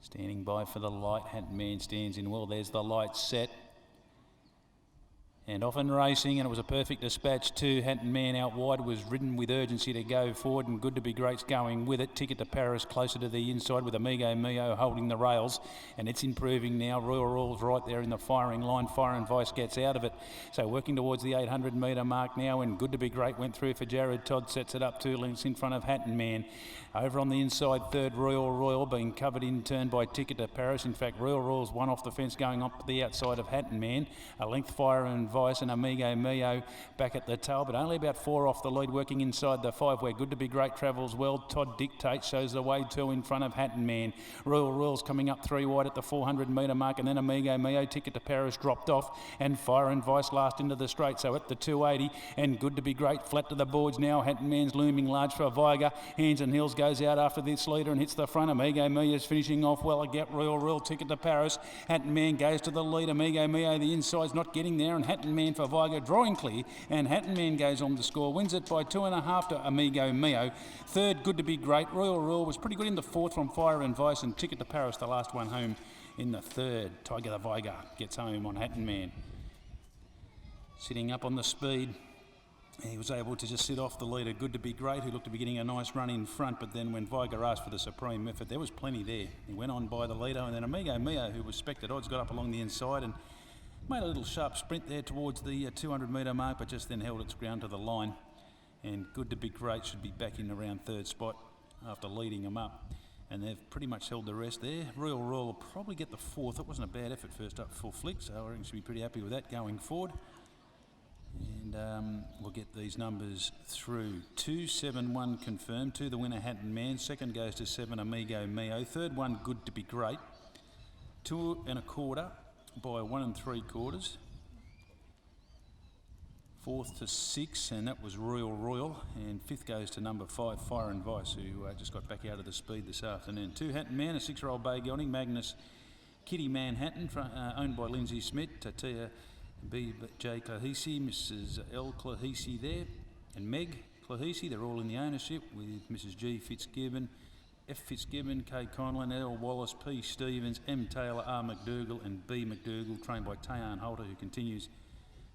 Standing by for the light. Hatton Man stands in well. There's the light set. And off and racing, and it was a perfect dispatch too. Hatton Man out wide was ridden with urgency to go forward, and Good to Be Great's going with it. Ticket to Paris closer to the inside with Amigo Mio holding the rails, and it's improving now. Royal Royal's right there in the firing line. Fire and Vice gets out of it. So working towards the 800 metre mark now, and Good to Be Great went through for Jared Todd, sets it up 2 lengths in front of Hatton Man. Over on the inside, third Royal Royal being covered in turn by Ticket to Paris. In fact, Royal Royal's one off the fence going up to the outside of Hatton Man. A length Fire and Vice and Amigo Mio back at the tail, but only about 4 off the lead, working inside the 5 where Good to Be Great travels well. Todd Dictate shows the way 2 in front of Hatton Man. Royal Royal's coming up 3 wide at the 400 metre mark, and then Amigo Mio. Ticket to Paris dropped off, and Fire and Vice last into the straight. So at the 280, and Good to Be Great flat to the boards now. Hatton Man's looming large for Viger. Hands and Hills goes out after this leader and hits the front. Amigo Mio's finishing off well. A gap Royal Royal. Ticket to Paris. Hatton Man goes to the lead. Amigo Mio the inside's not getting there, and Hatton Man for Viger drawing clear, and Hatton Man goes on to score. Wins it by 2.5 to Amigo Mio. Third, Good to Be Great. Royal Royal was pretty good in the 4th from Fire and Vice, and Ticket to Paris, the last one home in the 3rd. Tiger the Viger gets home on Hatton Man. Sitting up on the speed, he was able to just sit off the leader, Good to Be Great, who looked to be getting a nice run in front, but then when Viger asked for the supreme effort, there was plenty there. He went on by the leader, and then Amigo Mio, who was spected odds, got up along the inside and made a little sharp sprint there towards the 200 metre mark, but just then held its ground to the line. And Good to Be Great should be back in around 3rd spot after leading them up. And they've pretty much held the rest there. Royal Royal will probably get the 4th. It wasn't a bad effort first up full flick, so I reckon should be pretty happy with that going forward. And we'll get these numbers through. 271 confirmed. 2 the winner, Hatton Man. 2nd goes to 7, Amigo Mio. 3rd one, Good to Be Great. 2 1/4 by 1 3/4. 4th to 6, and that was Royal Royal. And 5th goes to number 5, Fire and Vice, who just got back out of the speed this afternoon. 2 Hatton Man, a 6-year-old bay gelding. Magnus Kitty Manhattan, owned by Lindsay Smith. Tatia B.J. Clahisi, Mrs. L. Clahisi there, and Meg Clahisi. They're all in the ownership with Mrs. G. Fitzgibbon, F. Fitzgibbon, K. Conlon, L. Wallace, P. Stevens, M. Taylor, R. McDougall, and B. McDougall, trained by Tayan Holter, who continues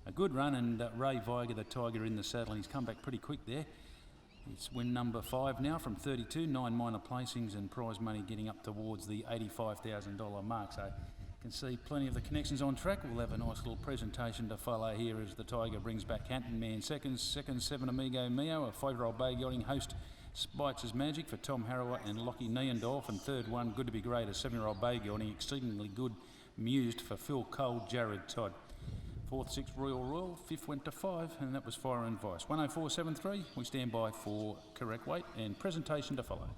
a good run, and Ray Viger, the Tiger, in the saddle, and he's come back pretty quick there. It's win number 5 now from 32, 9 minor placings, and prize money getting up towards the $85,000 mark. So you can see plenty of the connections on track. We'll have a nice little presentation to follow here as the Tiger brings back Hatton Man. Second 7 Amigo Mio, a 5-year-old bay gelding. Host Spites as Magic for Tom Harrower and Lockie Neendorf. And 3rd one, Good to Be Great, a 7-year-old bay gelding. Exceedingly good Mused for Phil Cole, Jared Todd. 4th, 6 Royal Royal. 5th went to 5, and that was Fire and Vice. 104.73. We stand by for correct weight and presentation to follow.